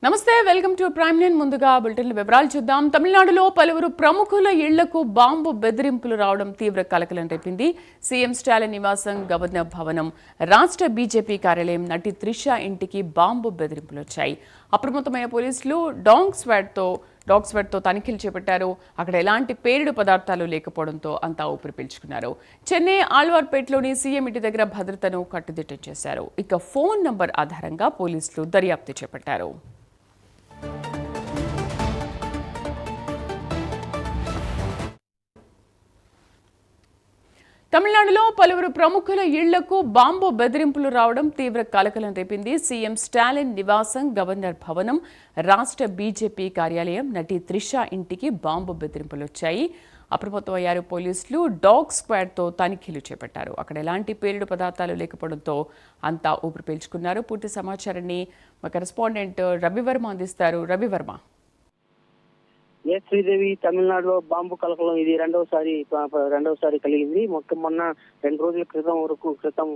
నమస్తే, welcome to prime nine. ముందుగా bulletin వివరాలు చూద్దాం. తమిళనాడులో పలువురు ప్రముఖుల ఇళ్లకు బాంబు బెదిరింపులు రావడం తీవ్ర కలకలం రేపింది. సీఎం స్టాలిన్ నివాసం, గవర్నర్ భవనం, రాష్ట్ర బీజేపీ కార్యాలయం, నటి త్రిష ఇంటికి బాంబు బెదిరింపులు వచ్చాయి. అప్రమత్తమైన పోలీసులు డాగ్ స్క్వాడ్తో తనిఖీలు చేపట్టారు. అక్కడ ఎలాంటి పేలుడు పదార్థాలు లేకపోవడంతో అంతా ఊపిరి పీల్చుకున్నారు. చెన్నై ఆళ్వార్పేటలోని సీఎం ఇంటి దగ్గర భద్రతను కట్టుదిట్టం చేశారు. ఇక ఫోన్ నంబర్ ఆధారంగా పోలీసులు దర్యాప్తు చేపట్టారు. తమిళనాడులో పలువురు ప్రముఖుల ఇళ్లకు బాంబు బెదిరింపులు రావడం తీవ్ర కలకలం రేపింది. సీఎం స్టాలిన్ నివాసం, గవర్నర్ భవనం, రాష్ట్ర బీజేపీ కార్యాలయం, నటి త్రిష ఇంటికి బాంబు బెదిరింపులు వచ్చాయి. అప్రమత్తమయ్యారు పోలీసులు. డాగ్ స్క్వాడ్తో తనిఖీలు చేపట్టారు. అక్కడ ఎలాంటి పేలుడు పదార్థాలు లేకపోవడంతో అంతా ఊపిరి పీల్చుకున్నారు. పూర్తి సమాచారాన్ని మా కరెస్పాండెంట్ రవివర్మ అందిస్తారు. రవివర్మ. శ్రీదేవి, తమిళనాడులో బాంబు కలకలం ఇది రెండవసారి కలిగింది. మొన్న 2 రోజుల క్రితం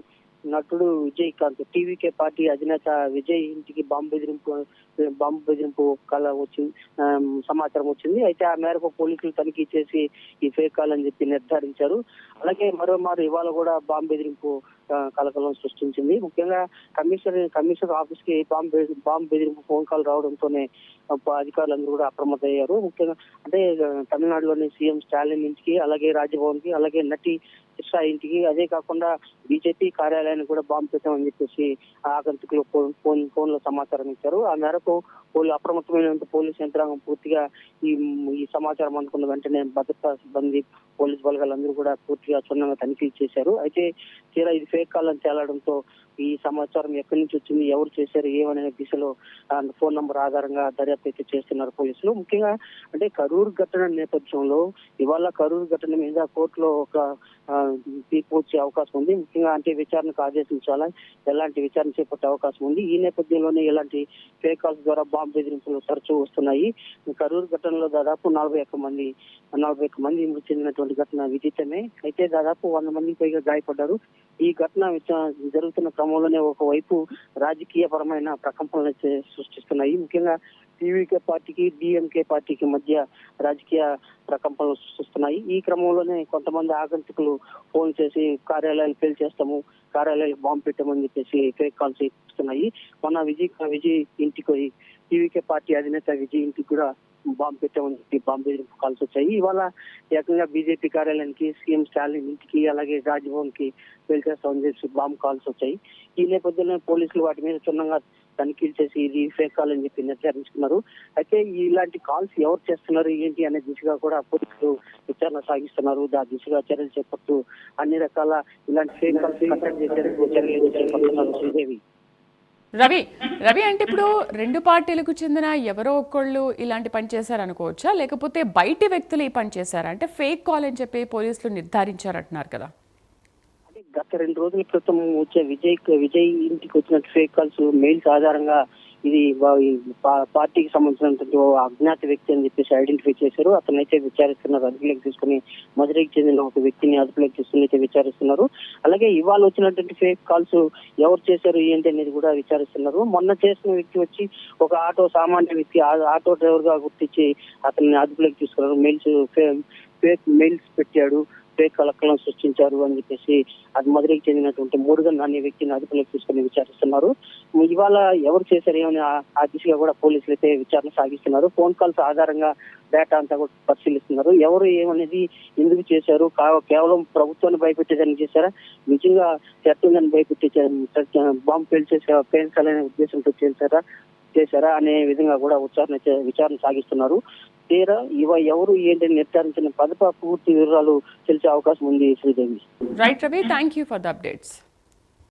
నటుడు విజయకాంత్, టీవీకే పార్టీ అధినేత విజయ్ ఇంటికి బాంబు బెదిరింపు సమాచారం వచ్చింది. అయితే ఆ మేరకు పోలీసులు తనిఖీ చేసి ఈ ఫేక్ కాల్ అని చెప్పి నిర్ధారించారు. అలాగే మరోమారు ఇవాళ కూడా బాంబు బెదిరింపు కలకలం సృష్టించింది. ముఖ్యంగా కమిషనర్ ఆఫీస్ కి బాంబు బెదిరింపు ఫోన్ కాల్ రావడంతోనే అధికారులందరూ కూడా అప్రమత్తమయ్యారు. ముఖ్యంగా అంటే తమిళనాడులోని సీఎం స్టాలిన్ ఇంటికి, అలాగే రాజ్భవన్ కి, అలాగే నటి త్రిష ఇంటికి, అదే కాకుండా బీజేపీ కార్యాలయానికి కూడా బాంబు పెట్టామని చెప్పేసి ఆగంతుకులు ఫోన్ లో సమాచారం ఇచ్చారు. ఆ మేరకు అప్రమత్తమైన పోలీసు యంత్రాంగం పూర్తిగా ఈ సమాచారం అందుకున్న వెంటనే భద్రతా సిబ్బంది, పోలీసు బలగాలందరూ కూడా పూర్తిగా క్షుణ్ణంగా తనిఖీ చేశారు. అయితే తీరా ఇది ఫేక్ కాల్ అని తేలడంతో ఈ సమాచారం ఎక్కడి నుంచి వచ్చింది, ఎవరు చేశారు, ఏమనే దిశలో ఫోన్ నంబర్ ఆధారంగా దర్యాప్తు అయితే చేస్తున్నారు పోలీసులు. ముఖ్యంగా అంటే కరూరు ఘటన నేపథ్యంలో ఇవాళ కరూరు ఘటన మీద కోర్టులో ఒక తీర్పు వచ్చే అవకాశం ఉంది. ముఖ్యంగా అంటే విచారణకు ఆదేశించాలా, ఎలాంటి విచారణ చేపట్టే అవకాశం ఉంది. ఈ నేపథ్యంలోనే ఇలాంటి ఫేక్ కాల్స్ ద్వారా బాంబు బెదిరింపులు తరచూ వస్తున్నాయి. కరూరు ఘటనలో దాదాపు 41 మంది మృతి చెందినటువంటి ఘటన విదితమే. అయితే దాదాపు 100 మందికి పైగా గాయపడ్డారు. ఈ ఘటన జరుగుతున్న క్రమంలోనే ఒకవైపు రాజకీయ పరమైన ప్రకంపనలు సృష్టిస్తున్నాయి. ముఖ్యంగా టీవీకే పార్టీకి, డిఎంకే పార్టీకి మధ్య రాజకీయ ప్రకంపనలు సృష్టిస్తున్నాయి. ఈ క్రమంలోనే కొంతమంది ఆగంతుకులు ఫోన్ చేసి కార్యాలయాలు పేల్చేస్తాము, కార్యాలయాలకు బాంబు పెట్టామని చెప్పేసి ఫేక్ కాల్స్ ఇస్తున్నాయి. మొన్న విజయ్ ఇంటికి, టీవీకే పార్టీ అధినేత విజయ్ ఇంటికి కూడా బాంబు పెట్టామని చెప్పి బాంబు బెదిరింపు కాల్స్ వచ్చాయి. ఇవాళ ఏకంగా బీజేపీ కార్యాలయానికి, సీఎం స్టాలిన్ ఇంటికి, అలాగే రాజ్భవన్ కి పేల్చేస్తామని చెప్పి బాంబు కాల్స్ వచ్చాయి. ఈ నేపథ్యంలో పోలీసులు వాటి మీద క్షుణ్ణంగా తనిఖీలు చేసి ఇది ఫేక్ కాల్ అని చెప్పి నిర్ధారించుకున్నారు. అయితే ఇలాంటి కాల్స్ ఎవరు చేస్తున్నారు, ఏంటి అనే దిశగా కూడా పోలీసులు విచారణ సాగిస్తున్నారు. దాని దిశగా చర్యలు చేపడుతూ అన్ని రకాల ఇలాంటి ఫేక్ కాల్స్ కంటెక్ట్ చేసేందుకు చర్యలు చేపడుతున్నారు. శ్రీదేవి. రవి అంటే ఇప్పుడు 2 పార్టీలకు చెందిన ఎవరో ఒకళ్ళు ఇలాంటి పని చేశారనుకోవచ్చా, లేకపోతే బయటి వ్యక్తులు ఈ పని చేశారా? అంటే ఫేక్ కాల్ అని చెప్పి పోలీసులు నిర్ధారించారంటున్నారు కదా. గత 2 రోజుల క్రితం వచ్చే విజయ్ ఇంటికి వచ్చినట్టు ఫేక్ కాల్స్ మెయిల్స్ ఆధారంగా ఇది పార్టీకి సంబంధించినటువంటి అజ్ఞాత వ్యక్తి అని చెప్పేసి ఐడెంటిఫై చేశారు. అతనైతే విచారిస్తున్నారు. అదుపులోకి తీసుకుని మధురైకి చెందిన ఒక వ్యక్తిని అదుపులోకి తీసుకుని అయితే విచారిస్తున్నారు. అలాగే ఇవాళ వచ్చినటువంటి ఫేక్ కాల్స్ ఎవరు చేశారు ఏంటి అనేది కూడా విచారిస్తున్నారు. మొన్న చేసిన వ్యక్తి వచ్చి ఒక సామాన్య వ్యక్తి, ఆటో డ్రైవర్ గా గుర్తించి అతన్ని అదుపులోకి తీసుకున్నారు. ఫేక్ మెయిల్స్ పెట్టాడు, ఫేక్ కలకలం సృష్టించారు అని చెప్పేసి అది మధురైకి చెందినటువంటి మురుగన్ అనే వ్యక్తిని అదుపులోకి తీసుకుని విచారిస్తున్నారు. ఇవాళ ఎవరు చేశారు ఏమని ఆ దిశగా కూడా పోలీసులు అయితే విచారణ సాగిస్తున్నారు. ఫోన్ కాల్స్ ఆధారంగా డేటా అంతా కూడా పరిశీలిస్తున్నారు. ఎవరు ఏమనేది, ఎందుకు చేశారు, కేవలం ప్రభుత్వాన్ని భయపెట్టేదని చేశారా, నిజంగా చట్టంగా భయపెట్టే బాంబు పేల్చాలనే ఉద్దేశంతో చేశారా అనే విధంగా కూడా విచారణ సాగిస్తున్నారు. తీరా ఎవరు ఏంటని నిర్ధారించిన పూర్తి వివరాలు తెలిసే అవకాశం ఉంది. Sridevi. Right Ravi, thank you for the updates.